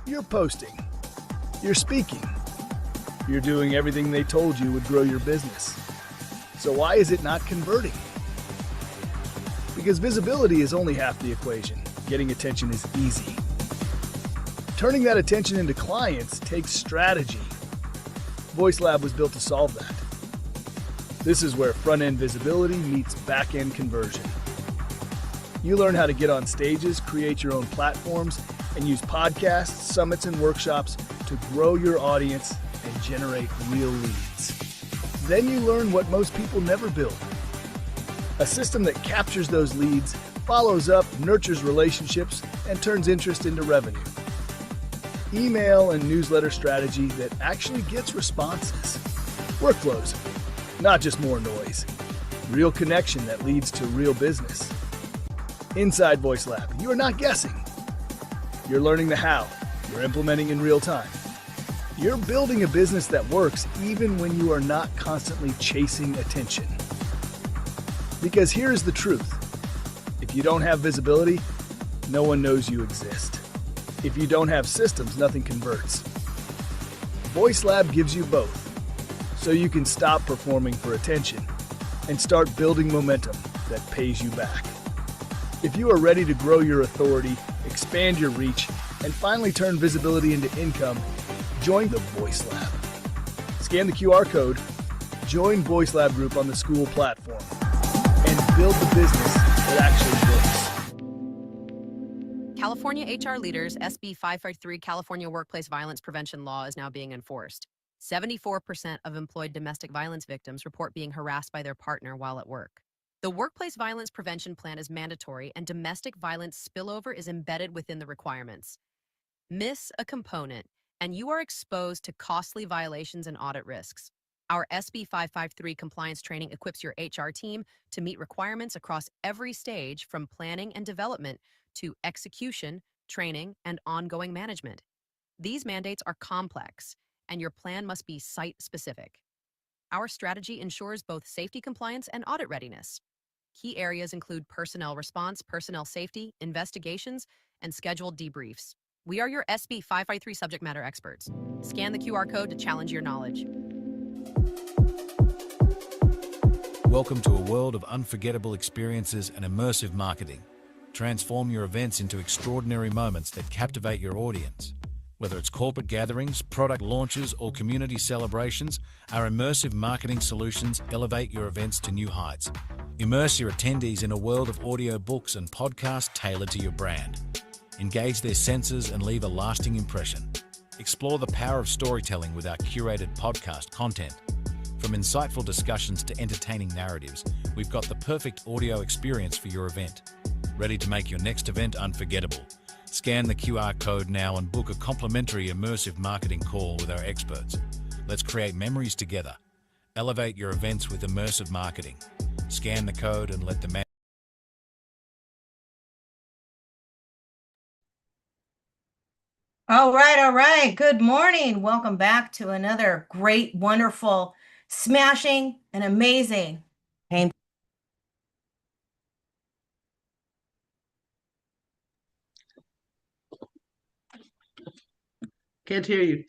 You're posting. You're speaking. You're doing everything they told you would grow your business. So why is it not converting? Because visibility is only half the equation. Getting attention is easy. Turning that attention into clients takes strategy. VoiceLab was built to solve that. This is where front-end visibility meets back-end conversion. You learn how to get on stages, create your own platforms, and use podcasts, summits, and workshops to grow your audience and generate real leads. Then you learn what most people never build. A system that captures those leads, follows up, nurtures relationships, and turns interest into revenue. Email and newsletter strategy that actually gets responses. Workflows, not just more noise. Real connection that leads to real business. Inside VoiceLab, you are not guessing. You're learning the how. You're implementing in real time. You're building a business that works even when you are not constantly chasing attention. Because here's the truth. If you don't have visibility, no one knows you exist. If you don't have systems, nothing converts. VoiceLab gives you both, so you can stop performing for attention and start building momentum that pays you back. If you are ready to grow your authority, expand your reach, and finally turn visibility into income, join the VoiceLab. Scan the QR code, join VoiceLab Group on the school platform, and build the business that actually works. California HR leaders, SB 553 California Workplace Violence Prevention Law is now being enforced. 74% of employed domestic violence victims report being harassed by their partner while at work. The Workplace Violence Prevention Plan is mandatory, and domestic violence spillover is embedded within the requirements. Miss a component, and you are exposed to costly violations and audit risks. Our SB 553 compliance training equips your HR team to meet requirements across every stage, from planning and development to execution, training, and ongoing management. These mandates are complex, and your plan must be site-specific. Our strategy ensures both safety compliance and audit readiness. Key areas include personnel response, personnel safety, investigations, and scheduled debriefs. We are your SB 553 subject matter experts. Scan the QR code to challenge your knowledge. Welcome to a world of unforgettable experiences and immersive marketing. Transform your events into extraordinary moments that captivate your audience. Whether it's corporate gatherings, product launches, or community celebrations, our immersive marketing solutions elevate your events to new heights. Immerse your attendees in a world of audio books and podcasts tailored to your brand. Engage their senses and leave a lasting impression. Explore the power of storytelling with our curated podcast content. From insightful discussions to entertaining narratives, we've got the perfect audio experience for your event. Ready to make your next event unforgettable? Scan the QR code now and book a complimentary immersive marketing call with our experts. Let's create memories together. Elevate your events with immersive marketing. Scan the code and let the man. All right, all right. Good morning. Welcome back to another great, wonderful, smashing, and amazing pain. Can't hear you.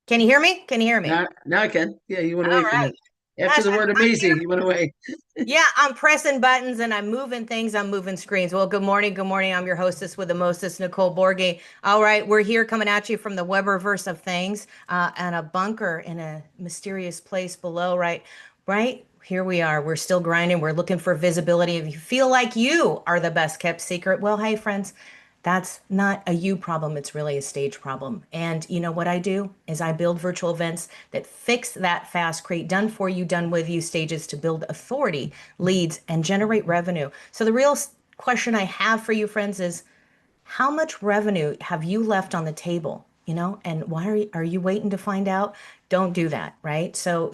Can you hear me? Can you hear me? Now I can. Yeah, you went away All from right. it. After the word amazing, you went away. Yeah, I'm pressing buttons and I'm moving things. I'm moving screens. Well, good morning. Good morning. I'm your hostess with the mostest, Nicole Borghi. All right, we're here coming at you from the Weberverse of things and a bunker in a mysterious place below, right? Here we are. We're still grinding. We're looking for visibility. If you feel like you are the best kept secret, well, hey, friends, that's not a you problem. It's really a stage problem. And you know what I do is I build virtual events that fix that fast, create done for you, done with you stages to build authority, leads, and generate revenue. So the real question I have for you, friends, is how much revenue have you left on the table? And why are you waiting to find out? Don't do that, right? So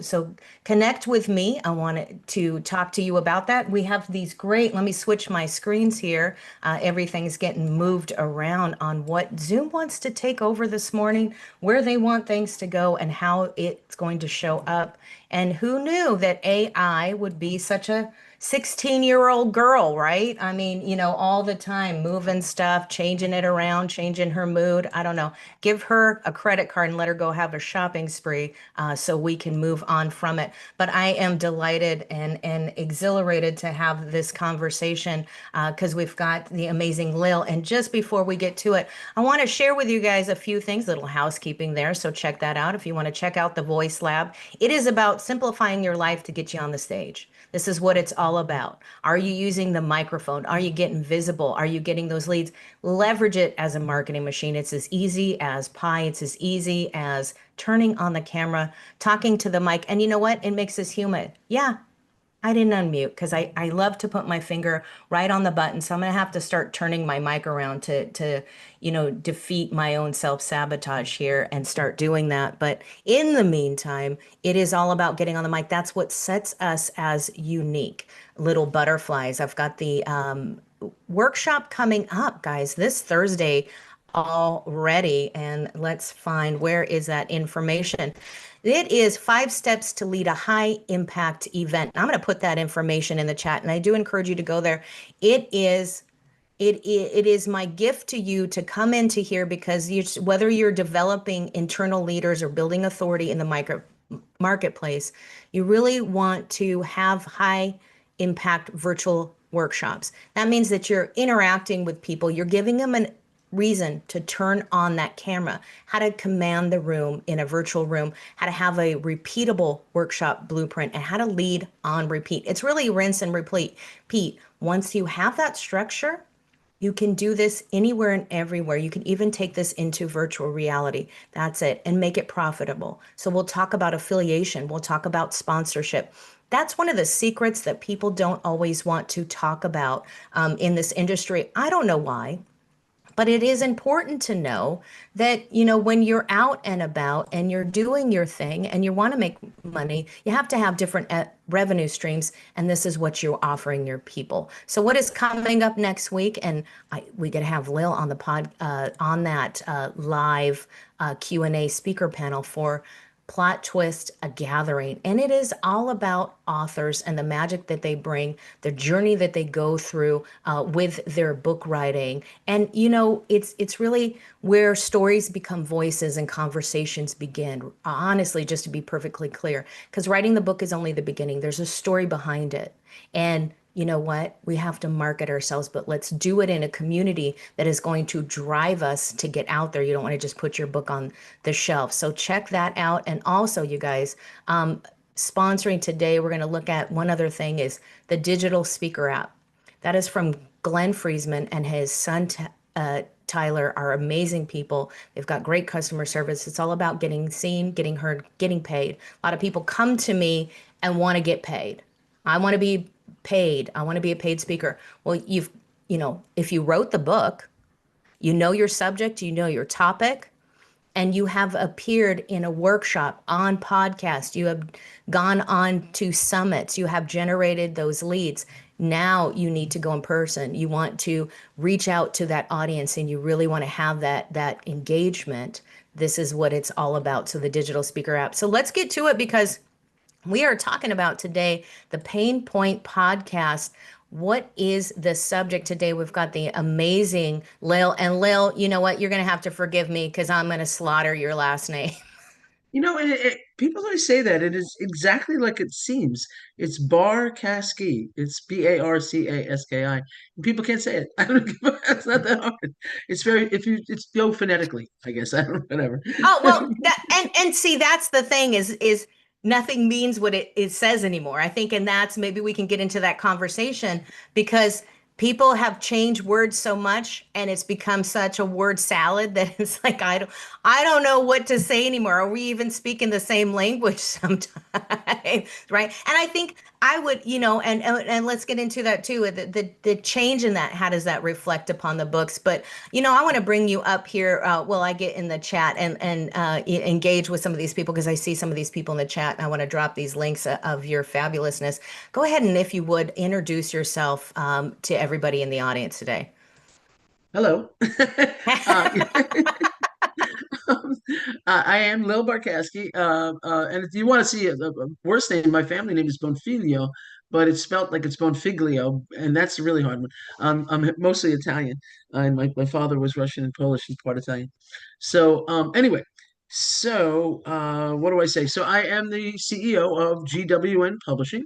connect with me. I wanted to talk to you about that. We have these great, let me switch my screens here. Everything's getting moved around on what Zoom wants to take over this morning, where they want things to go, and how it's going to show up. And who knew that AI would be such a 16-year-old girl, right? I mean, all the time, moving stuff, changing it around, changing her mood. I don't know. Give her a credit card and let her go have a shopping spree so we can move on from it. But I am delighted and exhilarated to have this conversation because we've got the amazing Lil. And just before we get to it, I want to share with you guys a few things, little housekeeping there. So check that out if you want to check out the Voice Lab. It is about simplifying your life to get you on the stage. This is what it's all about. Are you using the microphone? Are you getting visible? Are you getting those leads? Leverage it as a marketing machine. It's as easy as pie. It's as easy as turning on the camera, talking to the mic. And you know what? It makes us human. Yeah, I didn't unmute because I love to put my finger right on the button. So I'm going to have to start turning my mic around to defeat my own self-sabotage here and start doing that. But in the meantime, it is all about getting on the mic. That's what sets us as unique little butterflies. I've got the workshop coming up, guys, this Thursday already. And let's find where is that information. It is 5 steps to lead a high impact event. I'm going to put that information in the chat, and I do encourage you to go there. It is my gift to you to come into here because whether you're developing internal leaders or building authority in the marketplace, you really want to have high impact virtual workshops. That means that you're interacting with people, you're giving them an reason to turn on that camera, how to command the room in a virtual room, how to have a repeatable workshop blueprint, and how to lead on repeat. It's really rinse and repeat. Once you have that structure, you can do this anywhere and everywhere. You can even take this into virtual reality. That's it. And make it profitable. So we'll talk about affiliation. We'll talk about sponsorship. That's one of the secrets that people don't always want to talk about in this industry. I don't know why. But it is important to know that, when you're out and about and you're doing your thing and you want to make money, you have to have different revenue streams. And this is what you're offering your people. So what is coming up next week? And we get to have Lil on the pod, on that live Q&A speaker panel for Plot Twist, a Gathering. And it is all about authors and the magic that they bring, the journey that they go through with their book writing. And, it's really where stories become voices and conversations begin. Honestly, just to be perfectly clear, because writing the book is only the beginning. There's a story behind it. And you know what? We have to market ourselves, but let's do it in a community that is going to drive us to get out there. You don't want to just put your book on the shelf. So check that out. And also, you guys, sponsoring today, we're going to look at one other thing is the digital speaker app. That is from Glenn Friesman and his son, Tyler, are amazing people. They've got great customer service. It's all about getting seen, getting heard, getting paid. A lot of people come to me and want to get paid. I want to be paid. I want to be a paid speaker. Well, if you wrote the book, you know your subject, you know your topic, and you have appeared in a workshop, on podcast, you have gone on to summits, you have generated those leads. Now you need to go in person. You want to reach out to that audience and you really want to have that engagement. This is what it's all about. So the digital speaker app. So let's get to it because we are talking about today the Pain Point podcast. What is the subject today? We've got the amazing Lil. And Lil, you know what? You're going to have to forgive me because I'm going to slaughter your last name. People always say that. It is exactly like it seems. It's Barcaski. It's Barcaski. And people can't say it. I don't give a, it's not that hard. It's phonetically, I guess. I don't know, whatever. Oh, well, and see, that's the thing is nothing means what it says anymore. I think, and that's maybe we can get into that conversation because people have changed words so much and it's become such a word salad that it's like I don't know what to say anymore. Are we even speaking the same language sometimes? Right. And I think I would, and let's get into that too. The change in that, how does that reflect upon the books? But I want to bring you up here while I get in the chat and engage with some of these people because I see some of these people in the chat and I want to drop these links of your fabulousness. Go ahead and if you would introduce yourself to everybody in the audience today. Hello. I am Lil Barcaski. And if you want to see a worse name, my family name is Bonfilio, but it's spelt like it's Bonfiglio, and that's a really hard one. I'm mostly Italian, and my father was Russian and Polish and part Italian. So anyway, so what do I say? So I am the CEO of GWN Publishing,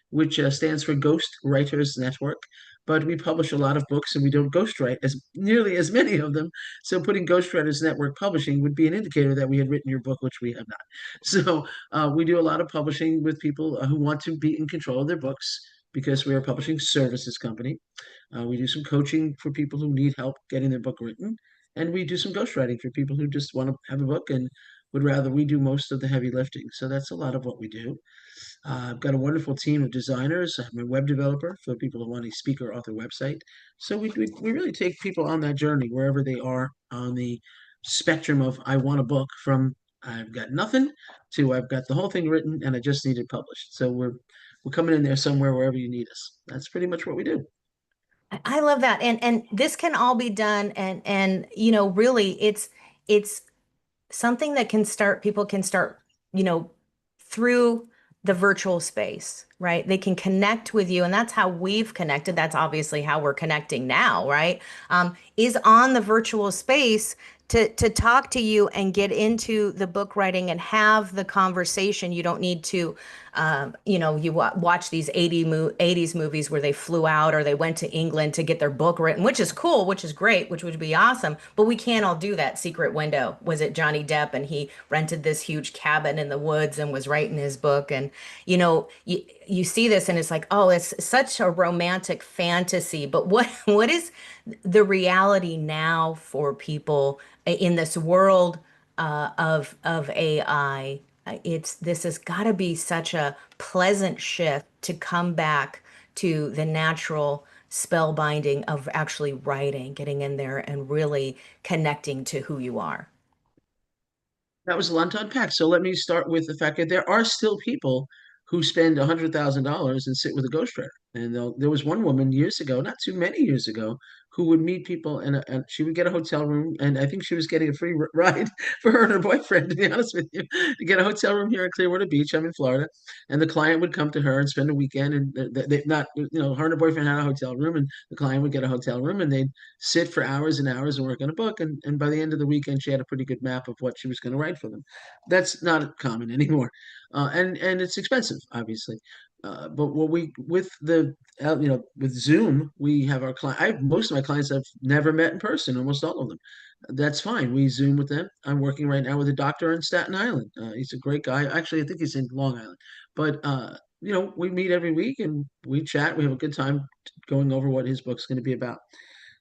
which stands for Ghost Writers Network. But we publish a lot of books and we don't ghostwrite as nearly as many of them. So putting Ghostwriters Network Publishing would be an indicator that we had written your book, which we have not. So we do a lot of publishing with people who want to be in control of their books because we are a publishing services company. We do some coaching for people who need help getting their book written, and we do some ghostwriting for people who just want to have a book and would rather we do most of the heavy lifting. So that's a lot of what we do. I've got a wonderful team of designers. I'm a web developer for people who want a speaker author website. So we really take people on that journey wherever they are on the spectrum of I want a book from I've got nothing to I've got the whole thing written and I just need it published. So we're coming in there somewhere wherever you need us. That's pretty much what we do. I love that. And this can all be done, and really it's something that can start, people can start, you know, through the virtual space, right? They can connect with you, and that's how we've connected. That's obviously how we're connecting now, right? Is on the virtual space to talk to you and get into the book writing and have the conversation. You don't need to, you watch these 80s movies where they flew out or they went to England to get their book written, which is cool, which is great, which would be awesome. But we can't all do that. Secret Window. Was it Johnny Depp? And he rented this huge cabin in the woods and was writing his book. And, you see this and it's like, oh, it's such a romantic fantasy. But what is the reality now for people in this world of AI? This has got to be such a pleasant shift to come back to the natural spellbinding of actually writing, getting in there and really connecting to who you are. That was a lot to unpack. So let me start with the fact that there are still people who spend $100,000 and sit with a ghostwriter. And there was one woman years ago, not too many years ago, who would meet people and she would get a hotel room. And I think she was getting a free ride for her and her boyfriend, to be honest with you, to get a hotel room here in Clearwater Beach. I'm in Florida. And the client would come to her and spend a weekend. And they not, her and her boyfriend had a hotel room, and the client would get a hotel room and they'd sit for hours and hours and work on a book. And by the end of the weekend, she had a pretty good map of what she was going to write for them. That's not common anymore, and it's expensive, obviously. But what we with the with Zoom, we have our client. Most of my clients I've never met in person, almost all of them. That's fine. We Zoom with them. I'm working right now with a doctor in Staten Island. He's a great guy. Actually, I think he's in Long Island. But we meet every week and we chat. We have a good time going over what his book's going to be about.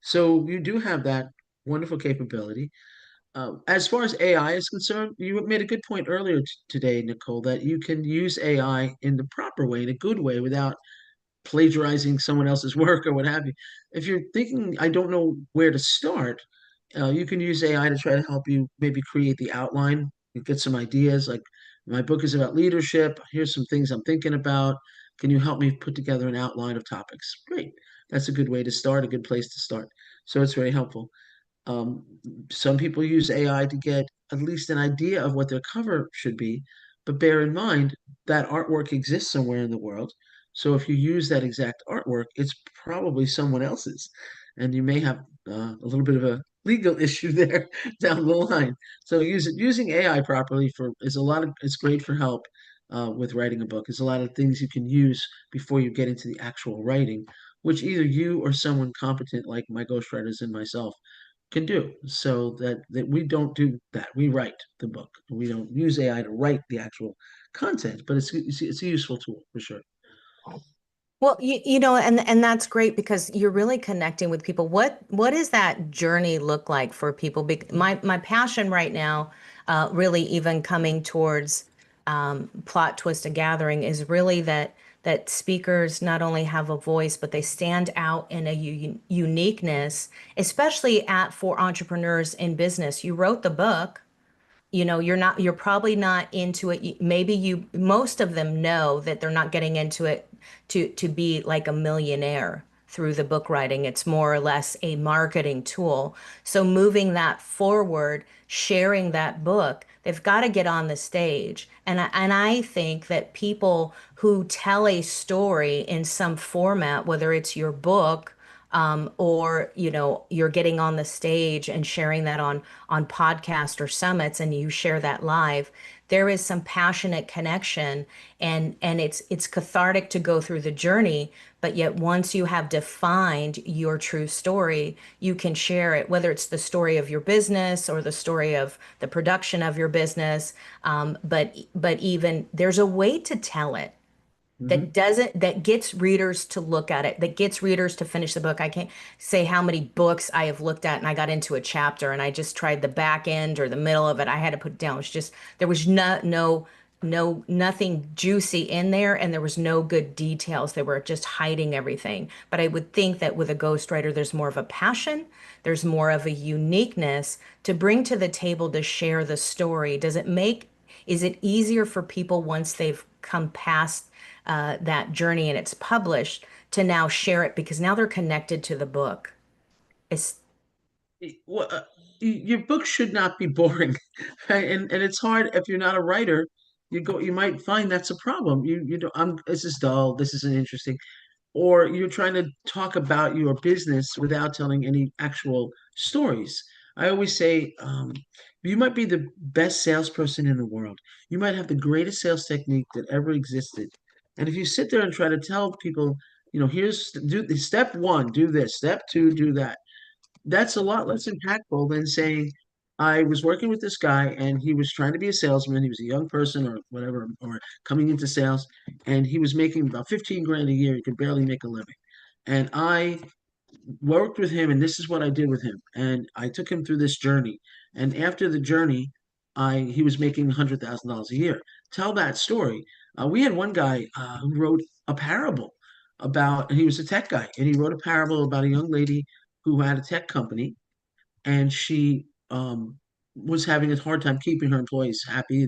So you do have that wonderful capability. As far as AI is concerned, you made a good point earlier today, Nicole, that you can use AI in the proper way, in a good way, without plagiarizing someone else's work or what have you. If you're thinking, I don't know where to start, you can use AI to try to help you maybe create the outline, you get some ideas like, my book is about leadership. Here's some things I'm thinking about. Can you help me put together an outline of topics? Great. That's a good way to start, a good place to start. So it's very helpful. Um, some people use AI to get at least an idea of what their cover should be, but bear in mind that artwork exists somewhere in the world. So if you use that exact artwork, it's probably someone else's, and you may have a little bit of a legal issue there down the line. So using AI properly for is a lot of it's great for help with writing a book. There's a lot of things you can use before you get into the actual writing, which either you or someone competent like my ghostwriters and myself can do so that we don't do that. We write the book. We don't use AI to write the actual content, but it's a useful tool for sure. Well, and that's great because you're really connecting with people. What does that journey look like for people? My passion right now, really even coming towards plot twist and gathering, is really that speakers not only have a voice, but they stand out in a uniqueness, especially at for entrepreneurs in business. You wrote the book, you're probably not into it. Maybe most of them know that they're not getting into it to be like a millionaire through the book writing. It's more or less a marketing tool. So moving that forward, sharing that book, They've got to get on the stage. And I think that people who tell a story in some format, whether it's your book, or you're getting on the stage and sharing that on podcast or summits, and you share that live, there is some passionate connection, and it's cathartic to go through the journey. But yet once you have defined your true story, you can share it, whether it's the story of your business or the story of the production of your business. But even there's a way to tell it Hmm. that gets readers to look at it, that gets readers to finish the book. I can't say how many books I have looked at and I got into a chapter and I just tried the back end or the middle of it. I had to put it down. It was just there was nothing juicy in there, and there was no good details. They were just hiding everything. But I would think that with a ghostwriter, there's more of a passion, there's more of a uniqueness to bring to the table to share the story. Is it easier for people once they've come past that journey and it's published to now share it because now they're connected to the book? It's Well, your book should not be boring, right? And it's hard if you're not a writer. You might find that's a problem. You know, this is dull. This isn't interesting, or you're trying to talk about your business without telling any actual stories. I always say, you might be the best salesperson in the world. You might have the greatest sales technique that ever existed. And if you sit there and try to tell people, here's do step one, do this, step two, do that, that's a lot less impactful than saying, I was working with this guy and he was trying to be a salesman. He was a young person or whatever, or coming into sales, and he was making about 15 grand a year. He could barely make a living. And I worked with him, and this is what I did with him. And I took him through this journey. And after the journey, he was making $100,000 a year. Tell that story. We had one guy who wrote a parable about, and he was a tech guy, and he wrote a parable about a young lady who had a tech company, and she was having a hard time keeping her employees happy.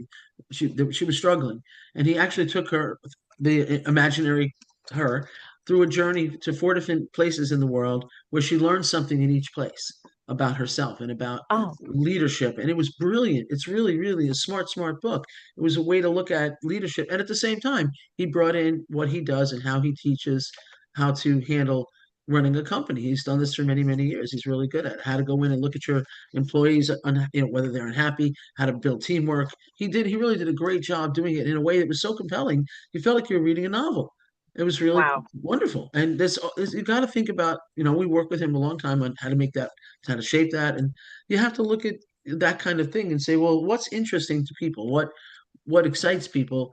She was struggling, and he actually took her, the imaginary her, through a journey to four different places in the world where she learned something in each place about herself and about oh leadership. And it was brilliant. It's really, really a smart book. It was a way to look at leadership, and at the same time, he brought in what he does and how he teaches how to handle running a company. He's done this for many, many years. He's really good at it. How to go in and look at your employees, whether they're unhappy, how to build teamwork. He really did a great job doing it in a way that was so compelling. You felt like you were reading a novel. It was really wow. wonderful. And this you got to think about, we worked with him a long time on how to make that, how to shape that. And you have to look at that kind of thing and say, well, what's interesting to people? What excites people?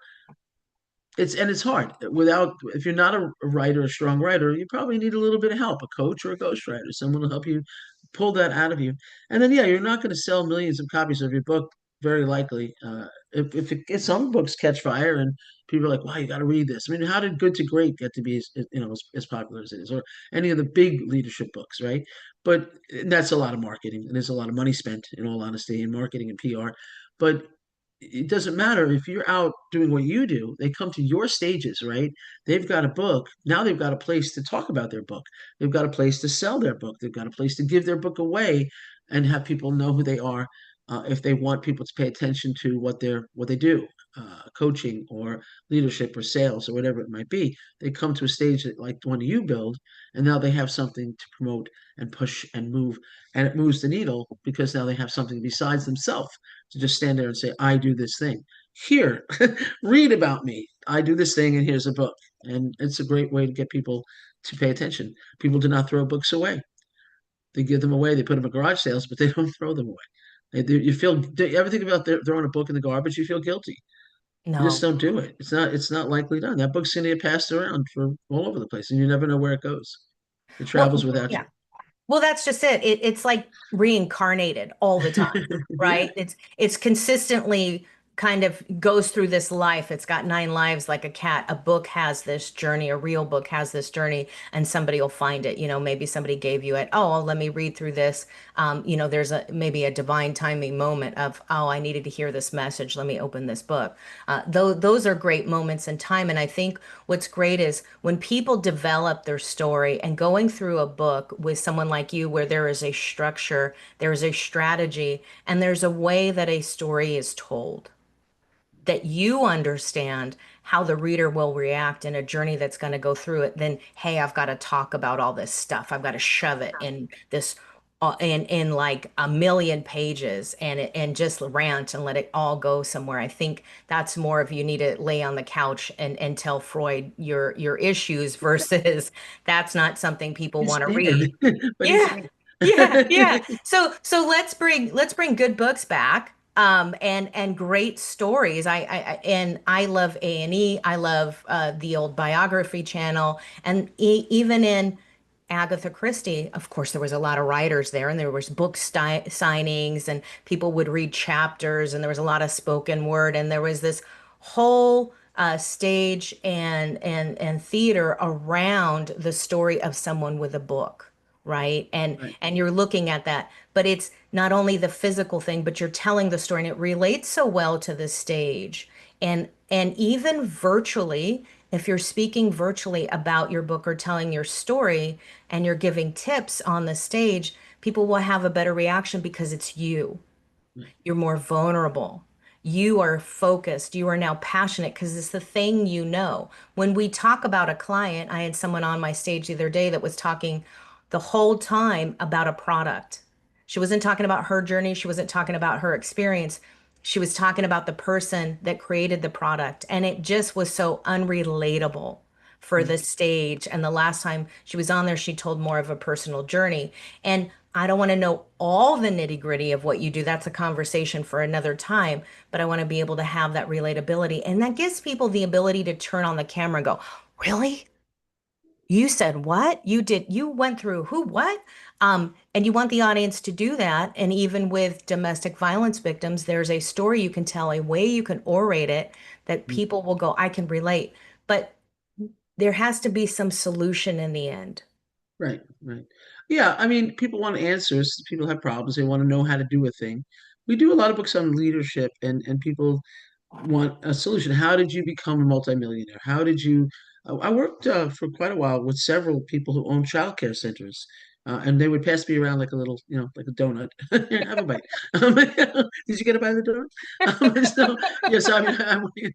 It's hard without, if you're not a writer, a strong writer, you probably need a little bit of help, a coach or a ghostwriter, someone to help you pull that out of you. And then, yeah, you're not going to sell millions of copies of your book, very likely. If some books catch fire and people are like, wow, you got to read this. I mean, how did Good to Great get to be as popular as it is, or any of the big leadership books, right? But that's a lot of marketing, and there's a lot of money spent, in all honesty, in marketing and PR. But it doesn't matter if you're out doing what you do. They come to your stages, right? They've got a book. Now they've got a place to talk about their book. They've got a place to sell their book. They've got a place to give their book away and have people know who they are, if they want people to pay attention to what they do, coaching or leadership or sales or whatever it might be. They come to a stage that, like the one you build, and now they have something to promote and push and move, and it moves the needle because now they have something besides themselves to just stand there and say, I do this thing. Here, read about me. I do this thing, and here's a book. And it's a great way to get people to pay attention. People do not throw books away. They give them away. They put them in garage sales, but they don't throw them away. You feel, do you ever think about throwing a book in the garbage? You feel guilty. You just No. don't do it. It's not likely done. That book's going to get passed around for all over the place, and you never know where it goes. It travels Well, without yeah. you. Well, that's just it. It's like reincarnated all the time, Yeah. right? It's consistently kind of goes through this life. It's got 9 lives like a cat. A book has this journey, a real book has this journey, and somebody will find it. Maybe somebody gave you it. Oh, well, let me read through this. There's maybe a divine timing moment of, oh, I needed to hear this message. Let me open this book. Those are great moments in time. And I think what's great is when people develop their story and going through a book with someone like you, where there is a structure, there is a strategy, and there's a way that a story is told that you understand how the reader will react in a journey that's going to go through it, then hey, I've got to talk about all this stuff. I've got to shove it in this in like a million pages and just rant and let it all go somewhere. I think that's more of you need to lay on the couch and tell Freud your issues versus that's not something people He's want to scared, read. but he's Yeah. scared. Yeah. So let's bring good books back. And great stories. I love A&E. I love the old biography channel, and even in Agatha Christie, of course, there was a lot of writers there, and there was book signings, and people would read chapters, and there was a lot of spoken word, and there was this whole stage and theater around the story of someone with a book, right? And Right. and you're looking at that, but it's not only the physical thing, but you're telling the story, and it relates so well to the stage. And even virtually, if you're speaking virtually about your book or telling your story and you're giving tips on the stage, people will have a better reaction because it's you. Right. You're more vulnerable. You are focused. You are now passionate because it's the thing you know. When we talk about a client, I had someone on my stage the other day that was talking the whole time about a product. She wasn't talking about her journey. She wasn't talking about her experience. She was talking about the person that created the product. And it just was so unrelatable for Right. the stage. And the last time she was on there, she told more of a personal journey. And I don't want to know all the nitty gritty of what you do. That's a conversation for another time. But I want to be able to have that relatability. And that gives people the ability to turn on the camera and go, really? You said what? You went through who, what? And you want the audience to do that. And even with domestic violence victims, there's a story you can tell, a way you can orate it that people will go, I can relate. But there has to be some solution in the end. Right, right. Yeah, I mean, people want answers. People have problems. They want to know how to do a thing. We do a lot of books on leadership, and people want a solution. How did you become a multimillionaire? How did you? I worked for quite a while with several people who own childcare centers, and they would pass me around like a little, like a donut. Here, have a bite. Did you get a bite of the donut? So, yes, I mean,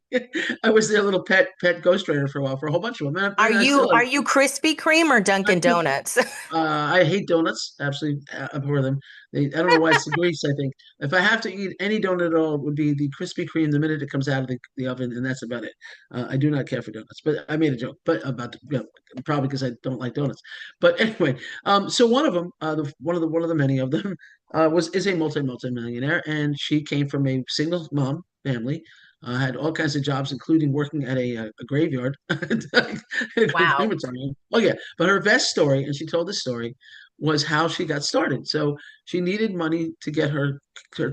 I was their little pet ghostwriter for a while for a whole bunch of them, Are and I you still are you Krispy Kreme or Dunkin' am. Donuts? I hate donuts. Absolutely abhor them. I don't know why it's the grease, I think. If I have to eat any donut at all, it would be the Krispy Kreme the minute it comes out of the oven, and that's about it. I do not care for donuts. But I made a joke, but about probably because I don't like donuts. But anyway, so one of them, one of the many of them, is a multi-millionaire, and she came from a single mom family. Had all kinds of jobs, including working at a graveyard, a Wow. crematorium. Oh yeah, but her best story, and she told this story, was how she got started. So she needed money to get her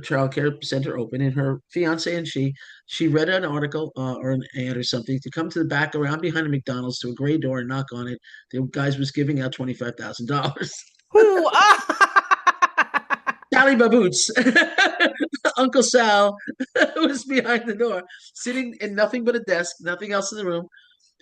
child care center open, and her fiance and she read an article or an ad or something to come to the back around behind a McDonald's to a gray door and knock on it. The guys was giving out $25,000. Who? Sally Baboots, Uncle Sal was behind the door, sitting in nothing but a desk, nothing else in the room.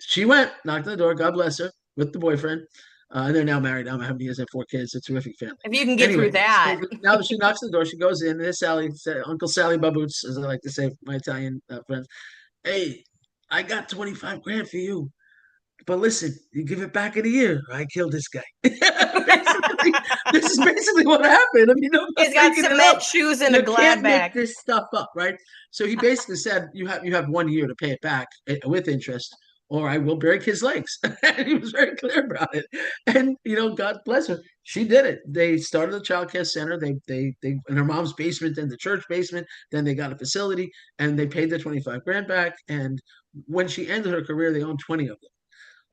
She went, knocked on the door, God bless her, with the boyfriend. And they're now married. How many years? They have 4 kids. It's a terrific family. If you can get through Anyway, so that. now that she knocks on the door, she goes in. And there's Sally, Uncle Sally Baboots, as I like to say, my Italian friends. Hey, I got 25 grand for you. But listen, you give it back in a year, or I kill this guy. Basically, this is basically what happened. I mean, I'm not He's got making it up. cement shoes and a You glad can't make bag. this stuff up, right? So he basically said, you have 1 year to pay it back with interest, or I will break his legs. And he was very clear about it. And God bless her, she did it. They started a child care center. They in her mom's basement, then the church basement, then they got a facility, and they paid the 25 grand back. And when she ended her career, they owned 20 of them.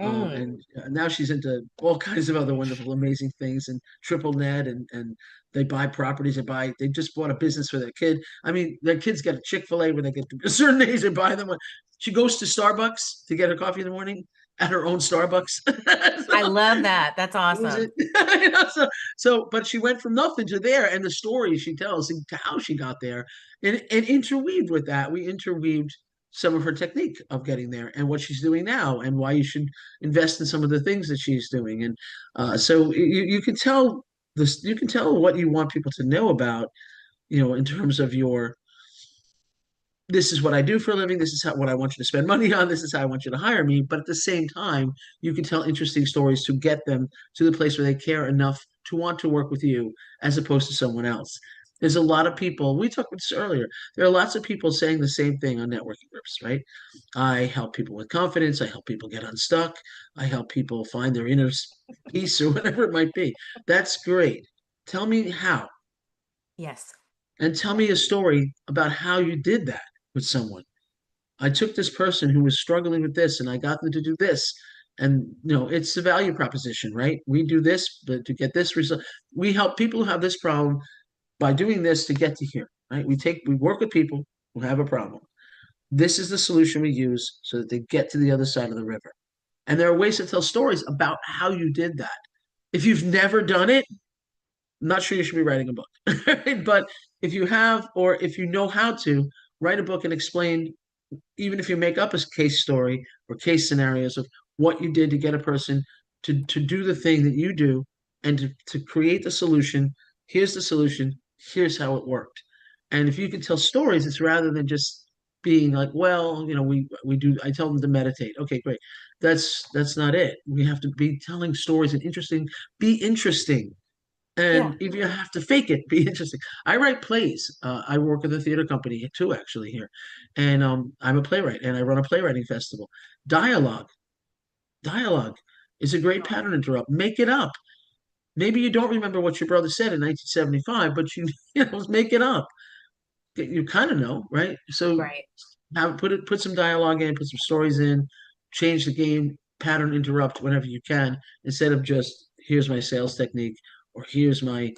Mm. And now she's into all kinds of other wonderful, amazing things, and triple net, and they buy properties. They just bought a business for their kid. I mean, their kids get a Chick-fil-A when they get to a certain age. They buy them. She goes to Starbucks to get her coffee in the morning at her own Starbucks. I So, love that. That's was it? awesome. But she went from nothing to there, and the story she tells and how she got there, and interweaved with that, we interweaved some of her technique of getting there and what she's doing now, and why you should invest in some of the things that she's doing, and so you can tell this, you can tell what you want people to know about, in terms of your this is what I do for a living. This is what I want you to spend money on. This is how I want you to hire me. But at the same time, you can tell interesting stories to get them to the place where they care enough to want to work with you as opposed to someone else. There's a lot of people, we talked about this earlier. There are lots of people saying the same thing on networking groups, right? I help people with confidence. I help people get unstuck. I help people find their inner peace or whatever it might be. That's great. Tell me how. Yes. And tell me a story about how you did that with someone. I took this person who was struggling with this and I got them to do this. And it's the value proposition, right? We do this, but to get this result, we help people who have this problem by doing this to get to here, right? We work with people who have a problem. This is the solution we use so that they get to the other side of the river. And there are ways to tell stories about how you did that. If you've never done it, I'm not sure you should be writing a book, right? But if you have, or if you know how to, write a book and explain, even if you make up a case story or case scenarios of what you did to get a person to do the thing that you do, and to create the solution. Here's the solution. Here's how it worked. And if you can tell stories, it's rather than just being like, well, we do. I tell them to meditate. Okay, great. That's not it. We have to be telling stories and interesting. Be interesting. Yeah. And if you have to fake it, be interesting. I write plays. I work with a theater company too, actually here, and I'm a playwright, and I run a playwriting festival. Dialogue, dialogue is a great pattern interrupt. Make it up. Maybe you don't remember what your brother said in 1975, but you make it up. You kind of know, right? So Right. put some dialogue in, put some stories in, change the game, pattern interrupt whenever you can, instead of just here's my sales technique, or here's my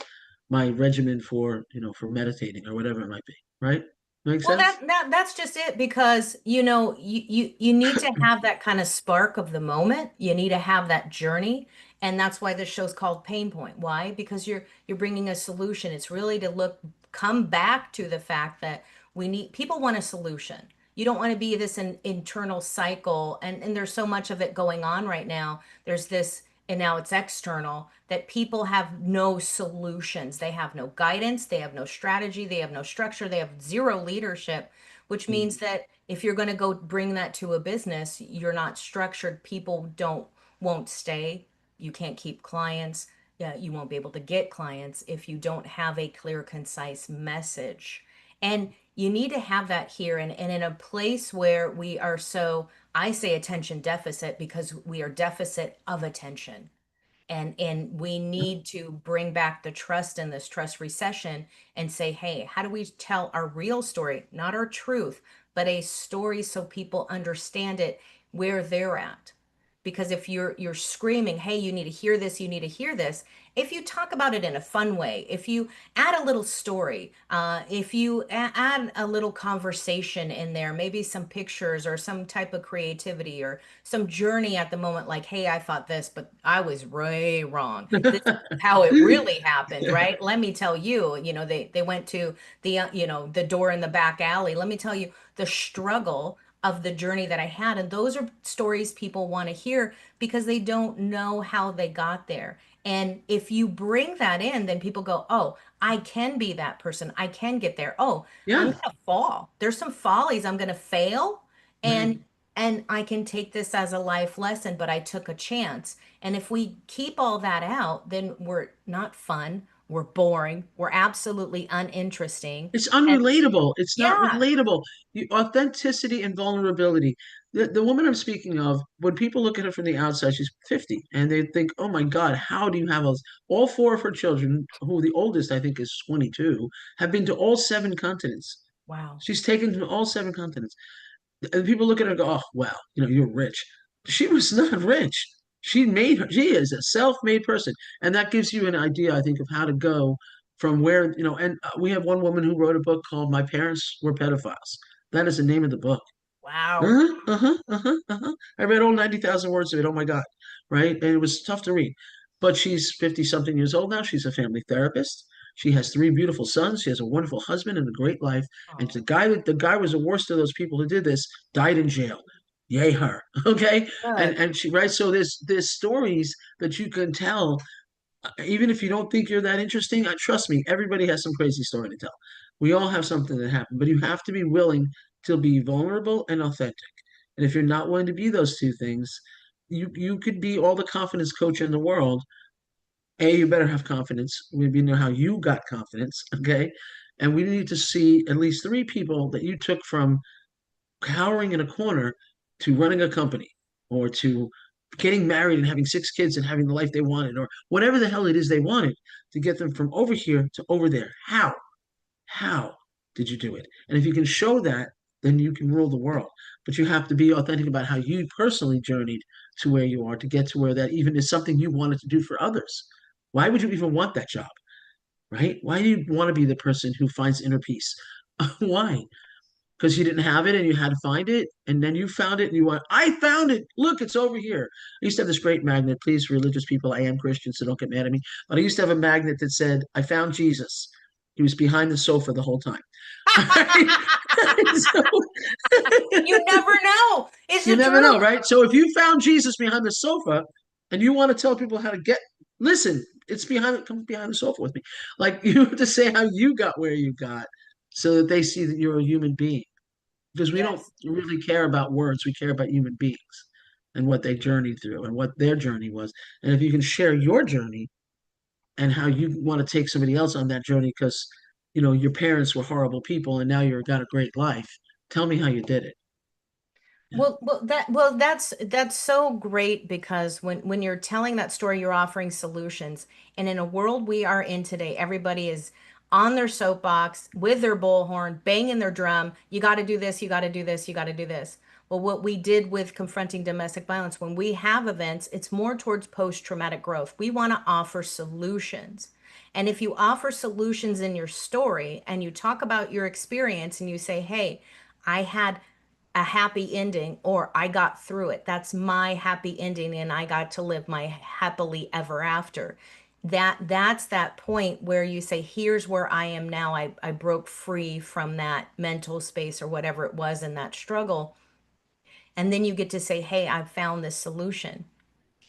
regimen for meditating, or whatever it might be. Right? Make Well, sense? that's just it, because you need to have that kind of spark of the moment. You need to have that journey, and that's why this show's called Pain Point. Why? Because you're bringing a solution. It's really to come back to the fact that people want a solution. You don't want to be this internal cycle, and there's so much of it going on right now. There's this, and now it's external, that people have no solutions. They have no guidance, they have no strategy, they have no structure, they have zero leadership, which Mm. means that if you're going to go bring that to a business, you're not structured. People don't won't stay. You can't keep clients. Yeah, you won't be able to get clients if you don't have a clear, concise message. And you need to have that here, and in a place where we are so, I say attention deficit, because we are deficit of attention, and we need to bring back the trust in this trust recession, and say, hey, how do we tell our real story, not our truth, but a story so people understand it where they're at. Because if you're screaming, hey, you need to hear this, you need to hear this, if you talk about it in a fun way, if you add a little story, if you add a little conversation in there, maybe some pictures or some type of creativity or some journey at the moment, like, hey, I thought this, but I was way wrong. This is how it really happened, right? Let me tell you, they went to the door in the back alley. Let me tell you the struggle of the journey that I had. And those are stories people want to hear, because they don't know how they got there. And if you bring that in, then people go, oh, I can be that person. I can get there. Oh, I'm Yeah. gonna fall. There's some follies. I'm gonna fail. Right. And I can take this as a life lesson, but I took a chance. And if we keep all that out, then we're not fun. We're boring. We're absolutely uninteresting. It's And unrelatable. It's not yeah, relatable. Authenticity and vulnerability. The woman I'm speaking of, when people look at her from the outside, she's 50, and they think, oh my God, how do you have all four of her children, who the oldest I think is 22, have been to all seven continents. wow. She's taken to all seven continents. And people look at her and go, oh, well, you're rich. She was not rich. She is a self-made person. And that gives you an idea, I think, of how to go from where, and we have one woman who wrote a book called My Parents Were Pedophiles. That is the name of the book. Wow. Uh-huh, uh-huh, uh-huh, uh-huh. I read all 90,000 words of it. Oh my God. Right? And it was tough to read. But she's 50 something years old now. She's a family therapist. She has three beautiful sons. She has a wonderful husband and a great life. And Oh, the guy was the worst of those people who did this, died in jail. Yay her. Okay. And good. and she writes, so there's stories that you can tell, even if you don't think you're that interesting. Trust me, everybody has some crazy story to tell. We all have something that happened, but you have to be willing to be vulnerable and authentic. And if you're not willing to be those two things, you could be all the confidence coach in the world. You better have confidence. We need to know how you got confidence, okay? And we need to see at least three people that you took from cowering in a corner to running a company, or to getting married and having six kids and having the life they wanted, or whatever the hell it is they wanted, to get them from over here to over there. How? How did you do it? And if you can show that, then you can rule the world. But you have to be authentic about how you personally journeyed to where you are, to get to where that even is something you wanted to do for others. Why would you even want that job? Right? Why do you want to be the person who finds inner peace? Why? Because you didn't have it and you had to find it, and then you found it and you went, I found it. Look, it's over here. I used to have this great magnet. Please, religious people, I am Christian, so don't get mad at me. But I used to have a magnet that said, I found Jesus. He was behind the sofa the whole time. So, You never know. Is you it never know, true? right? So if you found Jesus behind the sofa and you want to tell people how to listen, come behind the sofa with me. Like, you have to say how you got where you got, so that they see that you're a human being, because we don't Yes. really care about words. We care about human beings and what they journeyed through and what their journey was. And if you can share your journey and how you want to take somebody else on that journey, because your parents were horrible people and now you've got a great life. Tell me how you did it. Yeah. That's so great, because when you're telling that story, you're offering solutions. And in a world we are in today, everybody is on their soapbox with their bullhorn, banging their drum. You got to do this, you got to do this, you got to do this. Well, what we did with confronting domestic violence, when we have events, it's more towards post-traumatic growth. We want to offer solutions. And if you offer solutions in your story and you talk about your experience and you say, hey, I had a happy ending, or I got through it. That's my happy ending and I got to live my happily ever after. That's that point where you say, here's where I am now. I broke free from that mental space or whatever it was in that struggle. And then you get to say, hey, I've found this solution.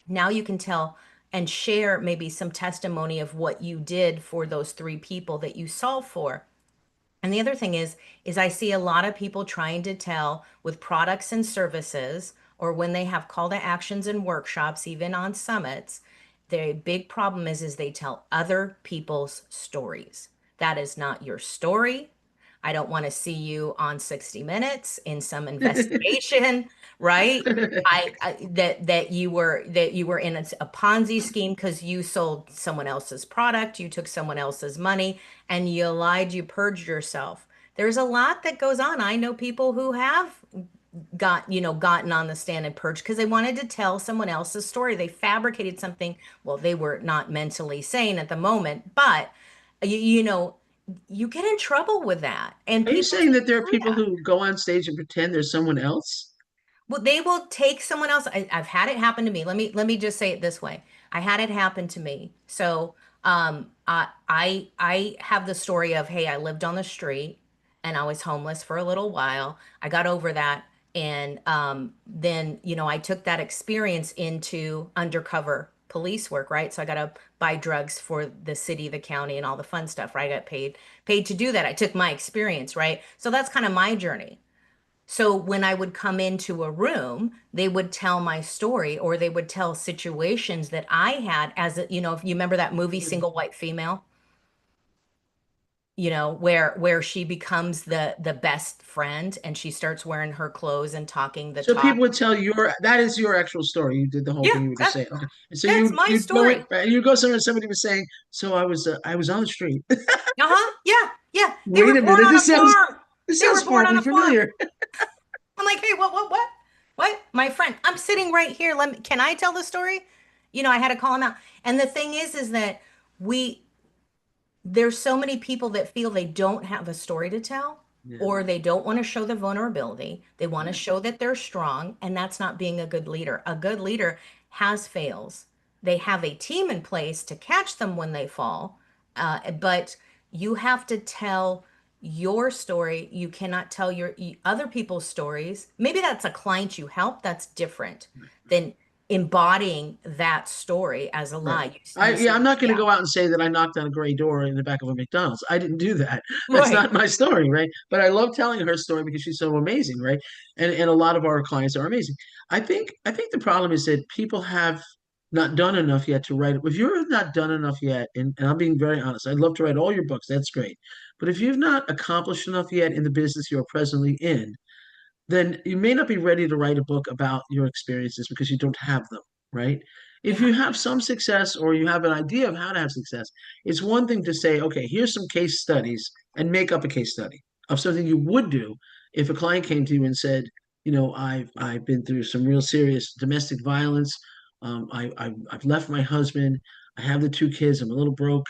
Now you can tell and share maybe some testimony of what you did for those three people that you solved for. And the other thing is I see a lot of people trying to tell with products and services, or when they have call to actions and workshops, even on summits, the big problem is they tell other people's stories. That is not your story. I don't want to see you on 60 Minutes in some investigation, right? That you were in a Ponzi scheme because you sold someone else's product, you took someone else's money, and you lied, you purged yourself. There's a lot that goes on. I know people who have gotten on the stand and purged because they wanted to tell someone else's story. They fabricated something. Well, they were not mentally sane at the moment, but you know, you get in trouble with that, and Are you people saying that there are do people that. who go on stage and pretend there's someone else? Well, they will take someone else. I've had it happen to me. Let me just say it this way. I had it happen to me. So, I have the story of, hey, I lived on the street and I was homeless for a little while. I got over that, and then I took that experience into undercover police work, right? So I got to buy drugs for the city, the county, and all the fun stuff, right? I got paid to do that. I took my experience, right? So that's kind of my journey. So when I would come into a room, they would tell my story, or they would tell situations that I had as if you remember that movie Single White Female, where she becomes the best friend and she starts wearing her clothes and talking the So talk. people would tell that is your actual story. You did the whole Yeah, thing you were just saying. Okay. And so that's you my you'd go in, story. right, and you go somewhere and somebody was saying, so I was on the street. Uh-huh. Yeah, yeah. They Wait were a born minute, on a this sounds farm. this They were sounds born on horribly a farm. familiar. I'm like, hey, what? What? My friend, I'm sitting right here. Can I tell the story? I had to call him out. And the thing is that we, there's so many people that feel they don't have a story to tell, Yeah, or they don't want to show the vulnerability. They want to yeah, show that they're strong, and that's not being a good leader. A good leader has fails. They have a team in place to catch them when they fall, but you have to tell your story. You cannot tell other people's stories. Maybe that's a client you help. That's different than embodying that story as a right. lie. You Yeah, said, I'm not going to yeah, go out and say that I knocked on a gray door in the back of a McDonald's. I didn't do that. That's right. not my story, right? But I love telling her story because she's so amazing, right? And a lot of our clients are amazing. I think the problem is that people have not done enough yet to write. If you're not done enough yet, and I'm being very honest, I'd love to write all your books. That's great. But if you've not accomplished enough yet in the business you're presently in, then you may not be ready to write a book about your experiences because you don't have them, right? If Yeah. you have some success or you have an idea of how to have success, it's one thing to say, okay, here's some case studies and make up a case study of something you would do if a client came to you and said, I've been through some real serious domestic violence. I've left my husband. I have the two kids. I'm a little broke.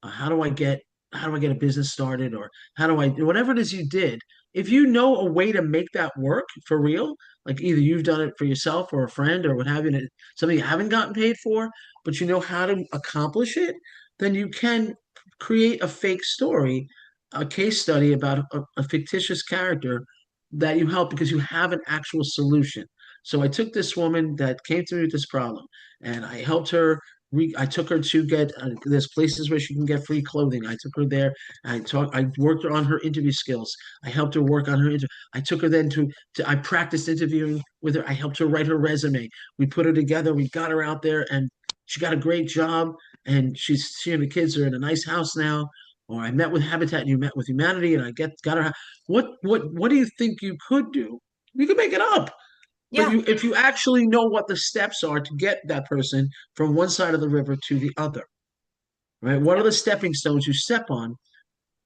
How do I get a business started, or how do I whatever it is you did, if you know a way to make that work for real, like either you've done it for yourself or a friend or what have you, and something you haven't gotten paid for, but you know how to accomplish it, then you can create a fake story, a case study about a fictitious character that you help because you have an actual solution. So I took this woman that came through with this problem, and I helped her. I took her to get there's places where she can get free clothing. I took her there. I worked on her interview skills. I helped her work on her interview. I took her then I practiced interviewing with her. I helped her write her resume. We put her together. We got her out there, and she got a great job. And she and the kids are in a nice house now. Or I met with Habitat, and you met with Humanity, and I got her. What do you think you could do? You could make it up. But Yeah. if you actually know what the steps are to get that person from one side of the river to the other, right? What are the stepping stones you step on?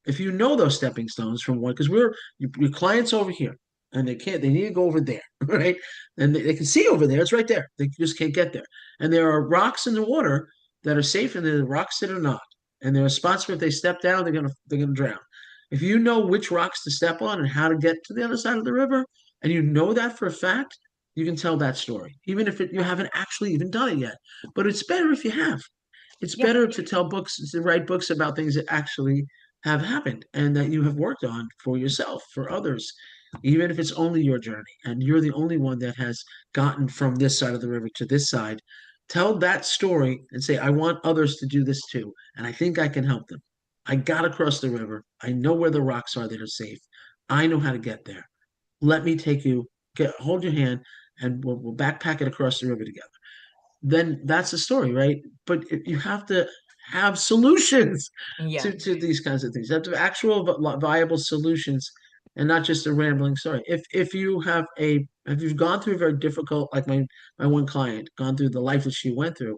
If you know those stepping stones from one, because your clients over here, and they need to go over there, right? And they can see over there, it's right there. They just can't get there. And there are rocks in the water that are safe, and there are rocks that are not. And there are spots where if they step down, they're gonna drown. If you know which rocks to step on and how to get to the other side of the river, and you know that for a fact, you can tell that story, even if you haven't actually even done it yet. But it's better if you have. It's Yeah. better to tell books, to write books about things that actually have happened and that you have worked on for yourself, for others, even if it's only your journey and you're the only one that has gotten from this side of the river to this side. Tell that story and say, I want others to do this too. And I think I can help them. I got across the river. I know where the rocks are that are safe. I know how to get there. Let me take you, hold your hand, and we'll backpack it across the river together. Then that's the story, right? But you have to have solutions Yeah. to these kinds of things. You have to have actual viable solutions and not just a rambling story. If you if you've gone through a very difficult, like my one client, gone through the life that she went through,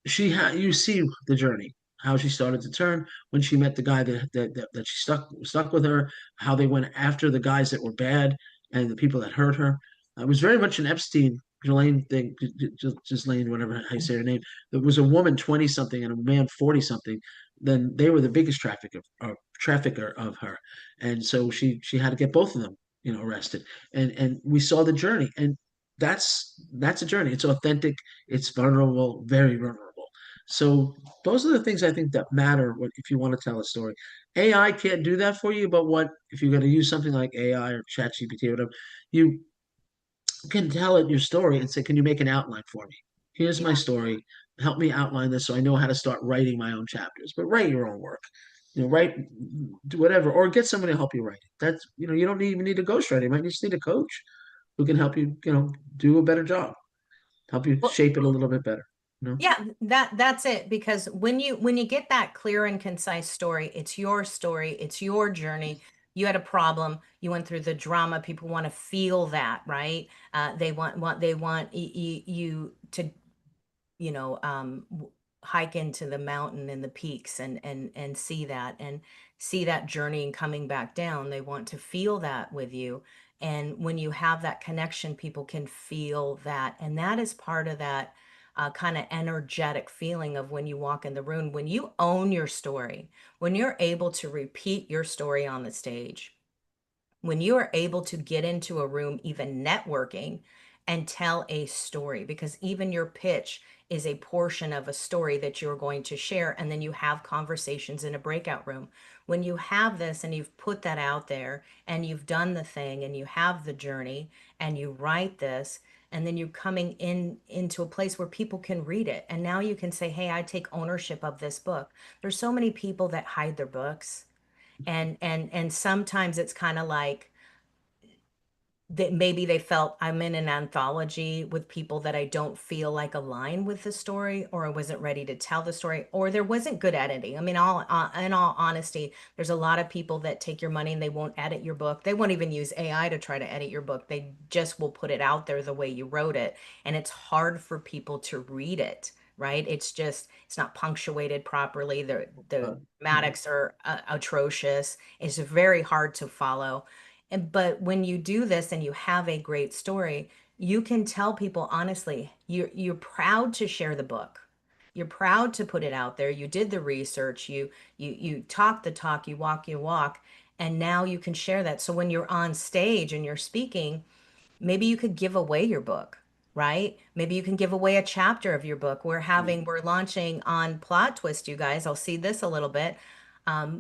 you see the journey, how she started to turn when she met the guy that she stuck with her, how they went after the guys that were bad and the people that hurt her. It was very much an Epstein Ghislaine thing, just Lane, whatever how you say her name. There was a woman 20 something and a man 40 something. Then they were the biggest trafficker of her, and so she had to get both of them, arrested. And we saw the journey, and that's a journey. It's authentic, it's vulnerable, very vulnerable. So those are the things I think that matter if you want to tell a story. AI can't do that for you, but what if you're going to use something like AI or ChatGPT or whatever, you can tell it your story and say, can you make an outline for me? Here's my Yeah. story. Help me outline this so I know how to start writing my own chapters. But write your own work. Write, do whatever, or get somebody to help you write it. That's you don't even need a ghostwriter. You might just need a coach who can help you, do a better job, help you Well, shape it a little bit better. You know? yeah, that's it. Because when you get that clear and concise story, it's your journey. You had a problem, you went through the drama. People want to feel that, right? You to hike into the mountain and the peaks and see that journey and coming back down. They want to feel that with you. And when you have that connection, people can feel that. And that is part of that kind of energetic feeling of when you walk in the room, when you own your story, when you're able to repeat your story on the stage, when you are able to get into a room, even networking, and tell a story, because even your pitch is a portion of a story that you're going to share, and then you have conversations in a breakout room. When you have this and you've put that out there and you've done the thing and you have the journey and you write this, and then you're coming into a place where people can read it, and now you can say, hey, I take ownership of this book. There's so many people that hide their books, and sometimes it's kind of like that maybe they felt I'm in an anthology with people that I don't feel like align with the story, or I wasn't ready to tell the story, or there wasn't good editing. I mean, in all honesty, there's a lot of people that take your money and they won't edit your book. They won't even use AI to try to edit your book. They just will put it out there the way you wrote it, and it's hard for people to read it. Right? It's not punctuated properly. The Mhm. grammatics are atrocious. It's very hard to follow. But when you do this and you have a great story, you can tell people honestly, you're proud to share the book. You're proud to put it out there. You did the research, you talk the talk, you walk, and now you can share that. So when you're on stage and you're speaking, maybe you could give away your book, right? Maybe you can give away a chapter of your book. We're launching on Plot Twist, you guys. I'll see this a little bit.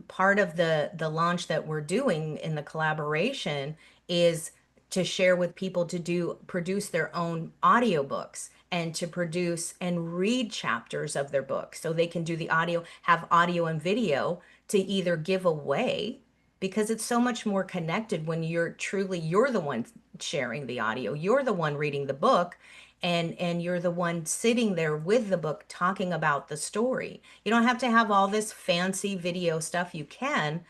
Part of the launch that we're doing in the collaboration is to share with people to do produce their own audiobooks and to produce and read chapters of their book so they can do the audio, have audio and video to either give away, because it's so much more connected when you're the one sharing the audio, you're the one reading the book, and you're the one sitting there with the book talking about the story. You don't have to have all this fancy video stuff. You can,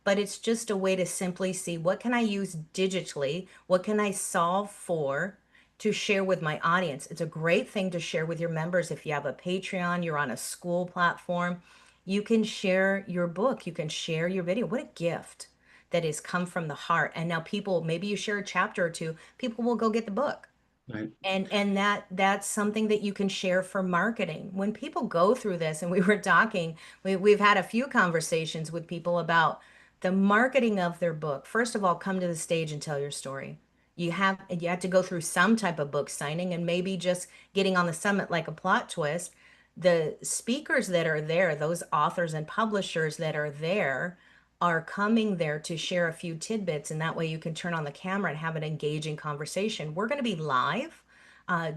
but it's just a way to simply see, what can I use digitally, what can I solve for, to share with my audience. It's a great thing to share with your members. If you have a Patreon, you're on a school platform, you can share your book, you can share your video. What a gift that has come from the heart. And now people, maybe you share a chapter or two, people will go get the book. Right. And that's something that you can share for marketing. When people go through this, and we were talking, we've had a few conversations with people about the marketing of their book. First of all, come to the stage and tell your story. You have to go through some type of book signing, and maybe just getting on the summit like a plot twist. The speakers that are there, those authors and publishers that are there, are coming there to share a few tidbits, and that way you can turn on the camera and have an engaging conversation. We're going to be live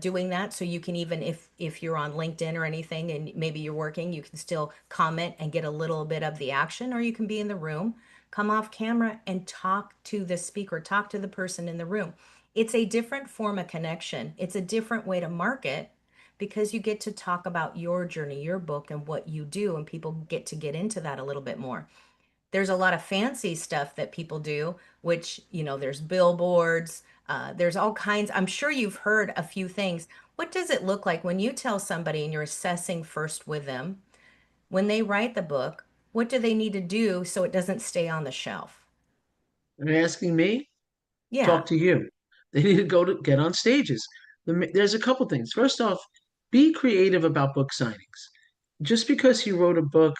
doing that, so you can, even if you're on LinkedIn or anything and maybe you're working, you can still comment and get a little bit of the action, or you can be in the room, come off camera and talk to the speaker, talk to the person in the room. It's a different form of connection. It's a different way to market, because you get to talk about your journey, your book, and what you do, and people get into that a little bit more. There's a lot of fancy stuff that people do, which, there's billboards, there's all kinds. I'm sure you've heard a few things. What does it look like when you tell somebody and you're assessing first with them, when they write the book, what do they need to do so it doesn't stay on the shelf? They're asking me, Yeah. talk to you. They need to go to get on stages. There's a couple things. First off, be creative about book signings. Just because you wrote a book,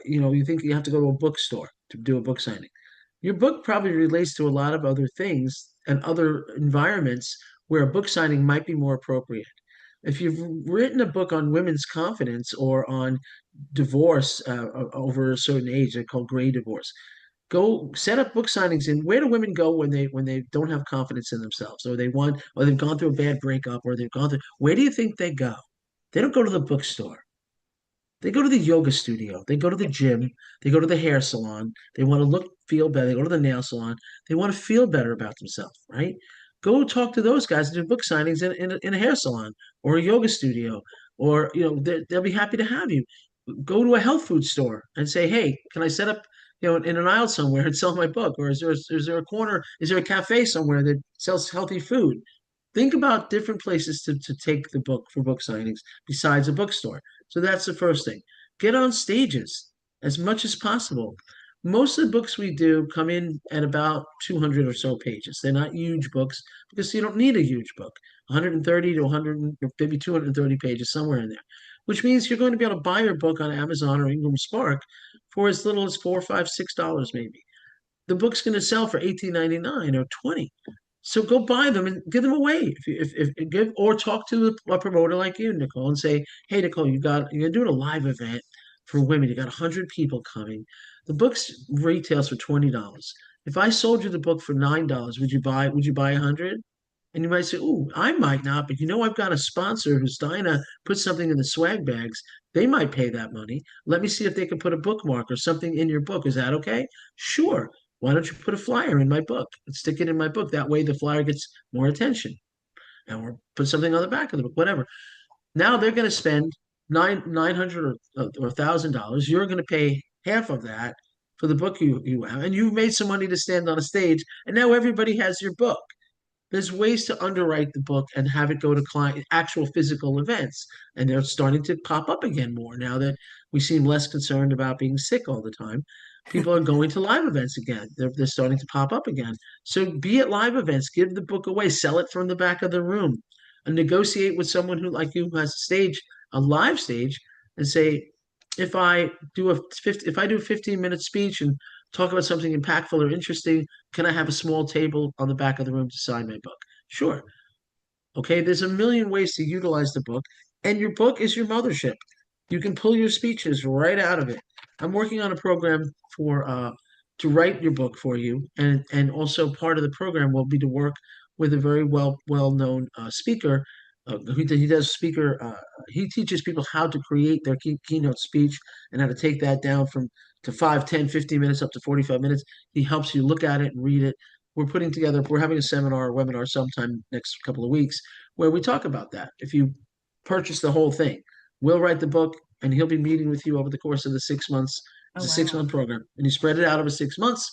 you think you have to go to a bookstore to do a book signing. Your book probably relates to a lot of other things and other environments where a book signing might be more appropriate. If you've written a book on women's confidence or on divorce over a certain age, they call gray divorce, go set up book signings. And where do women go when they don't have confidence in themselves, or they've gone through a bad breakup, or they've gone through, where do you think they go? They don't go to the bookstore. They go to the yoga studio. They go to the gym. They go to the hair salon. They want to feel better. They go to the nail salon. They want to feel better about themselves, right? Go talk to those guys and do book signings in a hair salon or a yoga studio, or they'll be happy to have you. Go to a health food store and say, hey, can I set up in an aisle somewhere and sell my book? Or is there a corner? Is there a cafe somewhere that sells healthy food? Think about different places to take the book for book signings besides a bookstore. So that's the first thing. Get on stages as much as possible. Most of the books we do come in at about 200 or so pages. They're not huge books because you don't need a huge book. 130 to 100, or maybe 230 pages, somewhere in there, which means you're going to be able to buy your book on Amazon or Ingram Spark for as little as $4, $5, $6 maybe. The book's going to sell for 18.99 or 20. So go buy them and give them away. If give, or talk to a promoter like you, Nicole, and say, "Hey, Nicole, you're doing a live event for women. You got 100 people coming. The book's retails for $20. If I sold you the book for $9, would you buy? Would you buy 100? And you might say, "Ooh, I might not, but I've got a sponsor who's dying to put something in the swag bags. They might pay that money. Let me see if they can put a bookmark or something in your book. Is that okay? Sure. Why don't you put a flyer in my book and stick it in my book? That way the flyer gets more attention. And we'll put something on the back of the book, whatever." Now they're going to spend nine hundred or $1,000. You're going to pay half of that for the book you have, and you've made some money to stand on a stage, and now everybody has your book. There's ways to underwrite the book and have it go to client actual physical events, and they're starting to pop up again more now that we seem less concerned about being sick all the time. People are going to live events again. They're starting to pop up again. So be at live events, give the book away, sell it from the back of the room, and negotiate with someone who like you who has a stage, a live stage, and say, if I do a 15-minute speech and talk about something impactful or interesting, can I have a small table on the back of the room to sign my book? Sure. Okay, there's a million ways to utilize the book, and your book is your mothership. You can pull your speeches right out of it. I'm working on a program for to write your book for you, and also part of the program will be to work with a very well known speaker. He does speaker. He teaches people how to create their keynote speech and how to take that down from to 5, 10, 15 minutes up to 45 minutes. He helps you look at it and read it. We're having a seminar or webinar sometime next couple of weeks where we talk about that. If you purchase the whole thing, we'll write the book and he'll be meeting with you over the course of the 6 months. It's Oh, a wow. 6 month program, and you spread it out over 6 months,